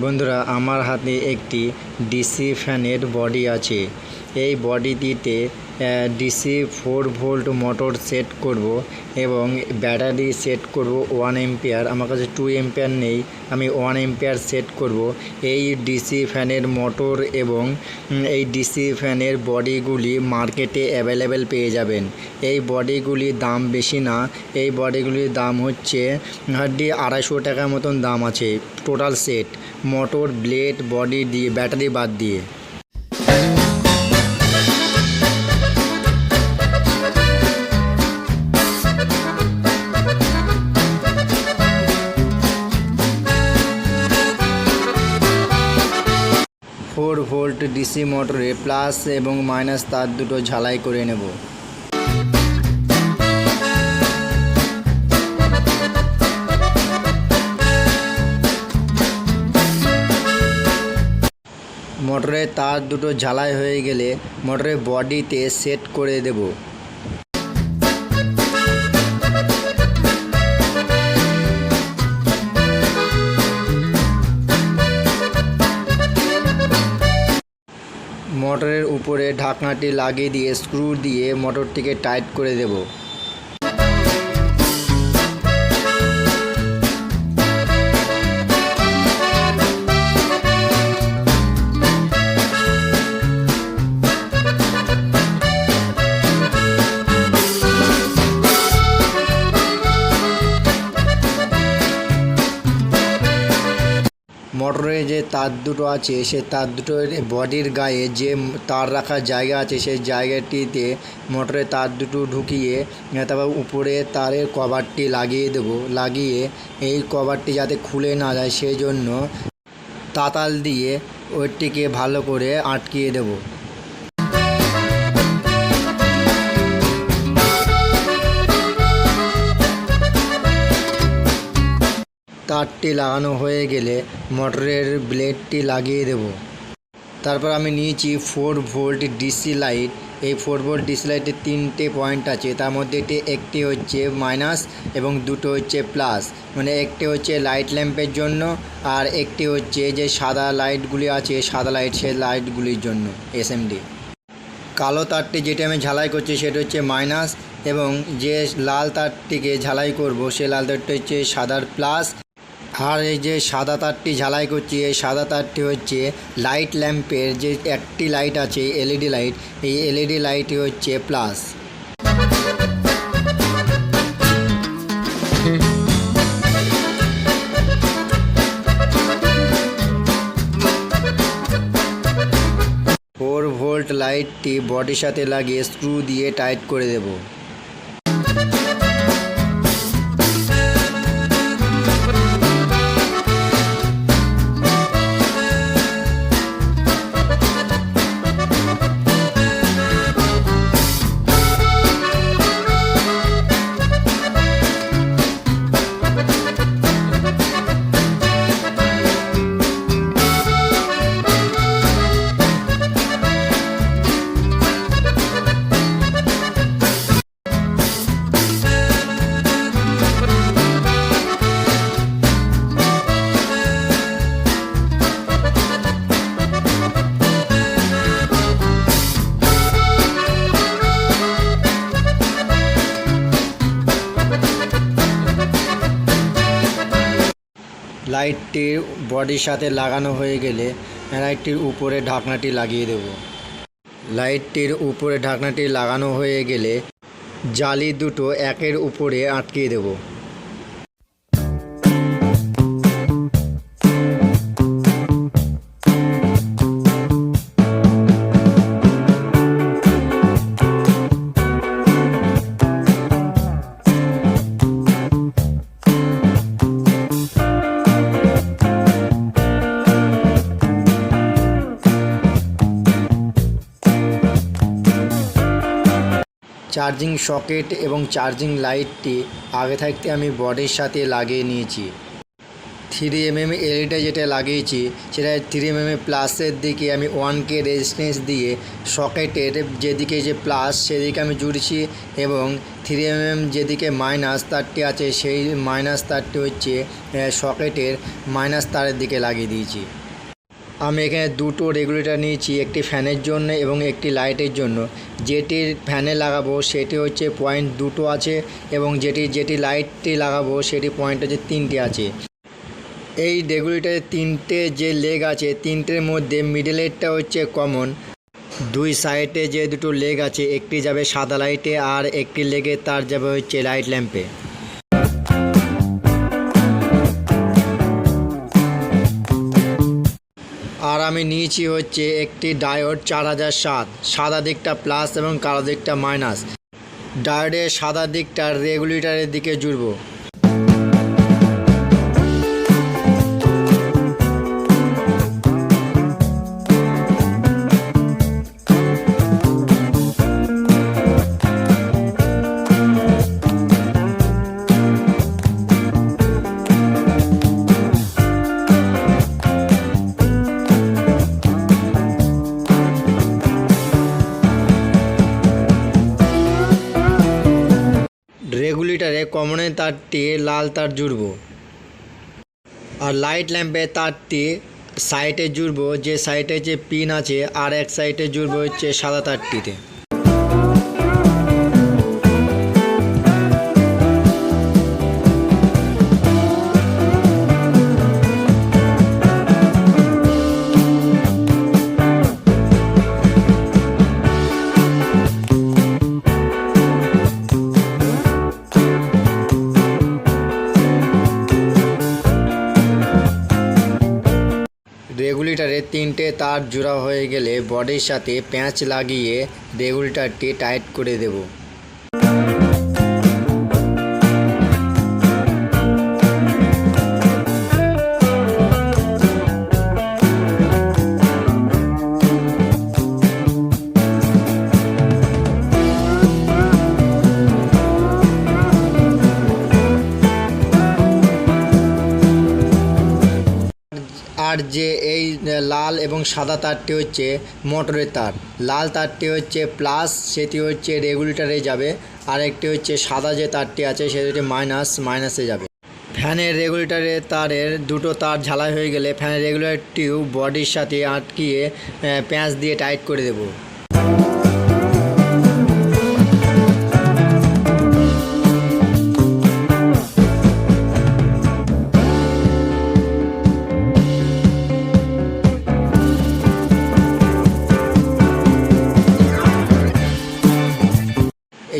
বন্ধুরা, আমার হাতে একটি ডিসি ফ্যানের বডি আছে। এই বডিটিতে ডিসি 4 ভোল্ট মোটর সেট করব এবং ব্যাটারি সেট করব 1 এম্পিয়ার। আমার কাছে 2 এম্পিয়ার নেই, আমি 1 এম্পিয়ার সেট করব। এই ডিসি ফ্যানের মোটর এবং এই ডিসি ফ্যানের বডিগুলি মার্কেটে অ্যাভেলেবেল পেয়ে যাবেন। এই বডিগুলির দাম বেশি না, এই বডিগুলির দাম হচ্ছে হার্ডলি 250 টাকার মতন দাম আছে। Total set motor, blade, body দিয়ে, ব্যাটারি বাদ দিয়ে। 4 ভোল্ট ডিসি মোটরে প্লাস এবং মাইনাস তার দুটো ঝালাই করে নেব। মোটরের তার দুটো ঝালাই হয়ে গেলে মোটরের বডিতে সেট করে দেব। মোটরের উপরে ঢাকনাটি লাগিয়ে দিয়ে স্ক্রু দিয়ে মোটরটিকে টাইট করে দেব। মোটরে যে তার দুটো আছে, সে তার দুটোর বডির গায়ে যে তার রাখার জায়গা আছে, সেই জায়গাটিতে মোটরে তার দুটো ঢুকিয়ে তারপর উপরে তারের কভারটি লাগিয়ে দেব। লাগিয়ে এই কভারটি যাতে খুলে না যায় সেই জন্য তাতাল দিয়ে ওইটিকে ভালো করে আটকিয়ে দেব। তারটি লাগানো হয়ে গেলে মোটরের ব্লেডটি লাগিয়ে দেব। তারপর আমি নিয়েছি 4 ভোল্ট ডিসি লাইট। এই 4 ভোল্ট ডিসি লাইটের 3টে পয়েন্ট আছে, তার মধ্যে একটি হচ্ছে মাইনাস এবং দুটো হচ্ছে প্লাস। মানে একটি হচ্ছে লাইট ল্যাম্পের জন্য আর একটি হচ্ছে যে সাদা লাইটগুলি আছে, সাদা লাইট, সেই লাইটগুলির জন্য এসএমডি। কালো তারটি যেটা আমি ঝালাই করছি সেটা হচ্ছে মাইনাস, এবং যে লাল তারটিকে ঝালাই করব সে লাল তারটি হচ্ছে সাদার প্লাস। আর এই যে সাদা তারটি ঝালাই করছি, এই সাদা তারটি হচ্ছে লাইট ল্যাম্পের যে একটি লাইট আছে এলইডি লাইট, এই এলইডি লাইটটি হচ্ছে প্লাস। ফোর ভোল্ট লাইটটি বডির সাথে লাগিয়ে স্ক্রু দিয়ে টাইট করে দেব। লাইটটির বডির সাথে লাগানো হয়ে গেলে লাইটটির উপরে ঢাকনাটি লাগিয়ে দেব। লাইটটির উপরে ঢাকনাটি লাগানো হয়ে গেলে জালি দুটো একের উপরে আটকিয়ে দেব। চার্জিং সকেট এবং চার্জিং লাইটটি আগে থাকতে আমি বডির সাথে লাগিয়ে নিয়েছি। 3mm এলইডিটা যেটা লাগিয়েছি সেটা 3mm প্লাসের দিকে আমি 1K রেজিস্ট্যান্স দিয়ে সকেটের যেদিকে যে প্লাস সেদিকে আমি জুড়েছি এবং 3mm যেদিকে মাইনাস তারটি আছে সেই মাইনাস তারটি হচ্ছে সকেটের মাইনাস তারের দিকে লাগিয়ে দিয়েছি। আমি এখানে দুটো রেগুলেটর নিয়েছি, একটি ফ্যানের জন্য এবং একটি লাইটের জন্য। যেটি ফ্যানে লাগাবো সেটি হচ্ছে পয়েন্ট দুটো আছে এবং যেটি লাইটটি লাগাবো সেটি পয়েন্ট হচ্ছে তিনটে আছে। এই রেগুলেটরের তিনটে যে লেগ আছে তিনটের মধ্যে মিডলেরটা হচ্ছে কমন। দুই সাইডে যে দুটো লেগ আছে একটি যাবে সাদা লাইটে আর একটি লেগে তার যাবে হচ্ছে লাইট ল্যাম্পে। আর আমি নিয়েছি হচ্ছে একটি ডায়োড 4007, সাদা দিকটা প্লাস এবং কালো দিকটা মাইনাস। ডায়োডের সাদা দিকটা রেগুলেটরের দিকে জুড়বো। রেগুলেটরে কমনের তারটি লাল তার জুড়ব আর লাইট ল্যাম্পের তারটি সাইডে জুড়ব, যে সাইডে যে পিন আছে আর এক সাইডে জুড়ব হচ্ছে সাদা তারটিতে। রেগুলেটরে তিনটে তার জোড়া হয়ে গেলে বডির সাথে প্যাঁচ লাগিয়ে রেগুলেটরটি টাইট করে দেব। আর যে এই লাল এবং সাদা তারটি হচ্ছে মোটরের তার। লাল তারটি হচ্ছে প্লাস, সেটি হচ্ছে রেগুলেটরে যাবে, আর একটি হচ্ছে সাদা যে তারটি আছে সেটি হচ্ছে মাইনাসে যাবে। ফ্যানের রেগুলেটরের তারের দুটো তার ঝালাই হয়ে গেলে ফ্যানের রেগুলেটরটিও বডির সাথে আটকিয়ে প্যাঁচ দিয়ে টাইট করে দেব।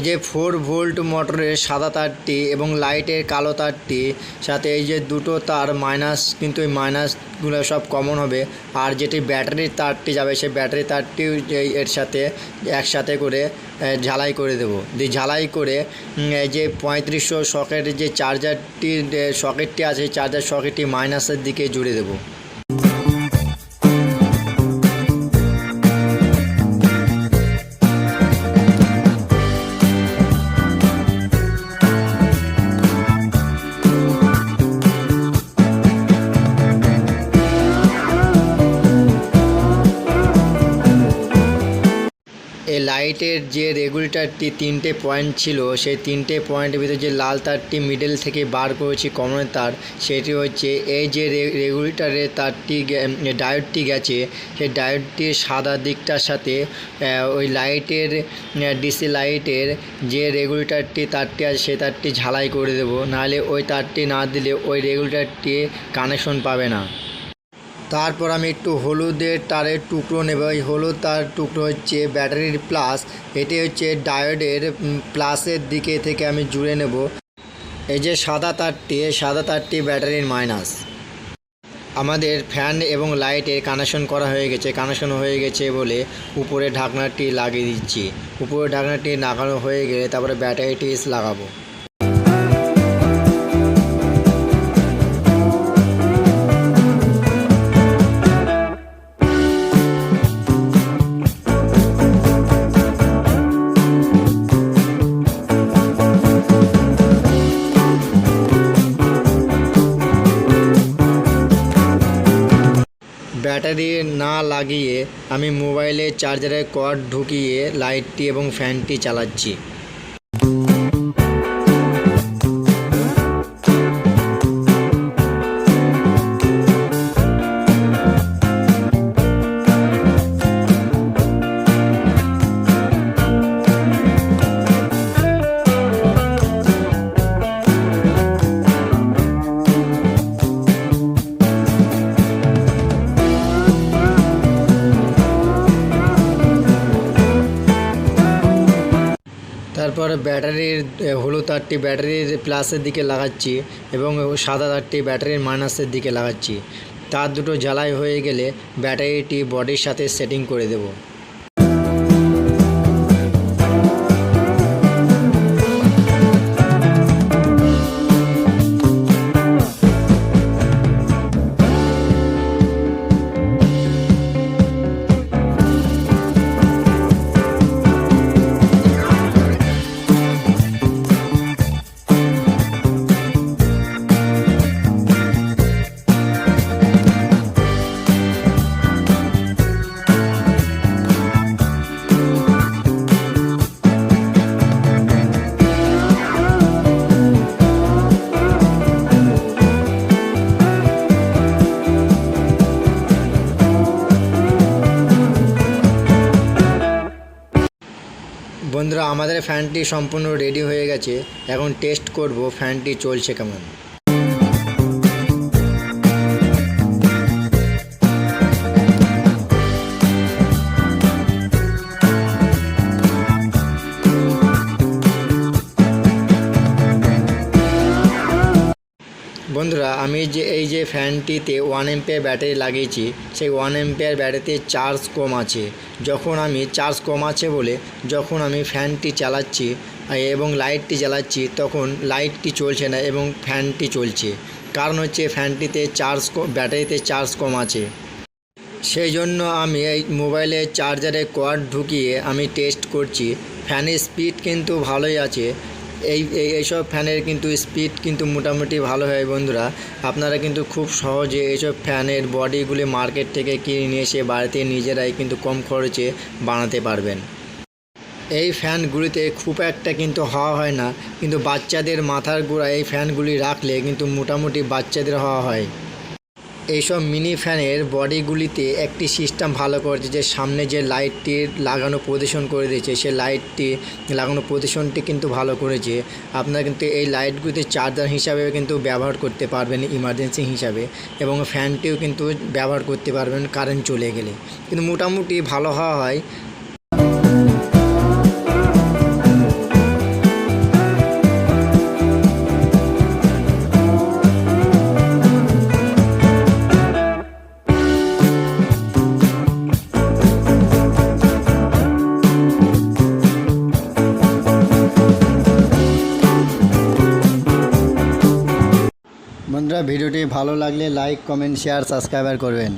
এই যে 4 ভোল্ট মোটরের সাদা তারটি এবং লাইটের কালো তারটি সাথে এই যে দুটো তার মাইনাস, কিন্তু এই মাইনাসগুলো সব কমন হবে। আর যেটি ব্যাটারির তারটি যাবে সেই ব্যাটারি তারটিও এর সাথে একসাথে করে ঝালাই করে দেব। দিয়ে ঝালাই করে এই যে 3500 সকেটের যে সকেটটি আছে চার্জার সকেটটি মাইনাসের দিকে জুড়ে দেব। এই লাইটের যে রেগুলেটরটি তিনটে পয়েন্ট ছিল সেই তিনটে পয়েন্টের ভিতরে যে লাল তারটি মিডল থেকে বার করেছি কমনের তার, সেটি হচ্ছে এই যে রেগুলেটরের তারটি ডায়োডটি গেছে সেই ডায়োডটির সাদা দিকটার সাথে ওই লাইটের ডিসি লাইটের যে রেগুলেটরটি তারটি আছে সেই তারটি ঝালাই করে দেবো, নাহলে ওই তারটি না দিলে ওই রেগুলেটরটি কানেকশন পাবে না। তারপর আমি একটু হলুদের তারের টুকরো নেব। এই হলুদ তার টুকরো হচ্ছে ব্যাটারির প্লাস, এটি হচ্ছে ডায়োডের প্লাসের দিকে থেকে আমি জুড়ে নেব। এই যে সাদা তারটি ব্যাটারির মাইনাস। আমাদের ফ্যান এবং লাইটের কানেকশন করা হয়ে গেছে বলে উপরে ঢাকনাটি লাগিয়ে দিচ্ছি। উপরে ঢাকনাটি লাগানো হয়ে গেলে তারপরে ব্যাটারিটি লাগাবো। ব্যাটারি না লাগিয়ে আমি মোবাইলে চার্জারের কর্ড ঢুকিয়ে লাইটটি এবং ফ্যানটি চালাচ্ছি। তারপর ব্যাটারির হলুদ তারটি ব্যাটারির প্লাসের দিকে লাগাচ্ছি এবং সাদা তারটি ব্যাটারির মাইনাসের দিকে লাগাচ্ছি। তার দুটো জ্বালাই হয়ে গেলে ব্যাটারিটি বডির সাথে সেটিং করে দেব। বন্ধুরা, আমাদের ফ্যানটি সম্পূর্ণ রেডি হয়ে গেছে। এখন টেস্ট করব ফ্যানটি চলছে কেমন। বন্ধুরা, আমি এই যে ফ্যানটিতে 1 এম্পিয়ার ব্যাটারি লাগিয়েছি, সেই 1 এম্পিয়ার ব্যাটারিতে চার্জ কম আছে। যখন আমি ফ্যানটি চালাচ্ছি এবং লাইটটি জ্বালাচ্ছি, তখন লাইটটি চলছে না এবং ফ্যানটি চলছে। কারণ হচ্ছে ফ্যানটিতে ব্যাটারিতে চার্জ কম আছে। সেই জন্য আমি এই মোবাইলে চার্জারে কর্ড ঢুকিয়ে আমি টেস্ট করছি। ফ্যানের স্পিড কিন্তু ভালোই আছে। এইসব ফ্যানের কিন্তু স্পিড কিন্তু মোটামুটি ভালো হয়। বন্ধুরা, আপনারা কিন্তু খুব সহজে এইসব ফ্যানের বডিগুলি মার্কেট থেকে কিনে নিয়ে এসে বাড়িতে নিজেরাই কিন্তু কম খরচে বানাতে পারবেন। এই ফ্যানগুলিতে খুব একটা কিন্তু হাওয়া হয় না, কিন্তু বাচ্চাদের মাথার গোড়ায় এই ফ্যানগুলি রাখলে কিন্তু মোটামুটি বাচ্চাদের হাওয়া হয়। এইসব মিনি ফ্যানের বডিগুলিতে একটি সিস্টেম ভালো করেছে, যে সামনে যে লাইটটি লাগানো পজিশন করে দিয়েছে, সেই লাইটটি লাগানো পজিশনটি কিন্তু ভালো করেছে। আপনারা কিন্তু এই লাইটগুলিতে চার্জার হিসাবে কিন্তু ব্যবহার করতে পারবেন ইমার্জেন্সি হিসাবে, এবং ফ্যানটিও কিন্তু ব্যবহার করতে পারবেন কারেন্ট চলে গেলে। কিন্তু মোটামুটি ভালো হাওয়া হয়। বন্ধুরা, ভিডিওটি ভালো লাগলে লাইক, কমেন্ট, শেয়ার, সাবস্ক্রাইব করবেন।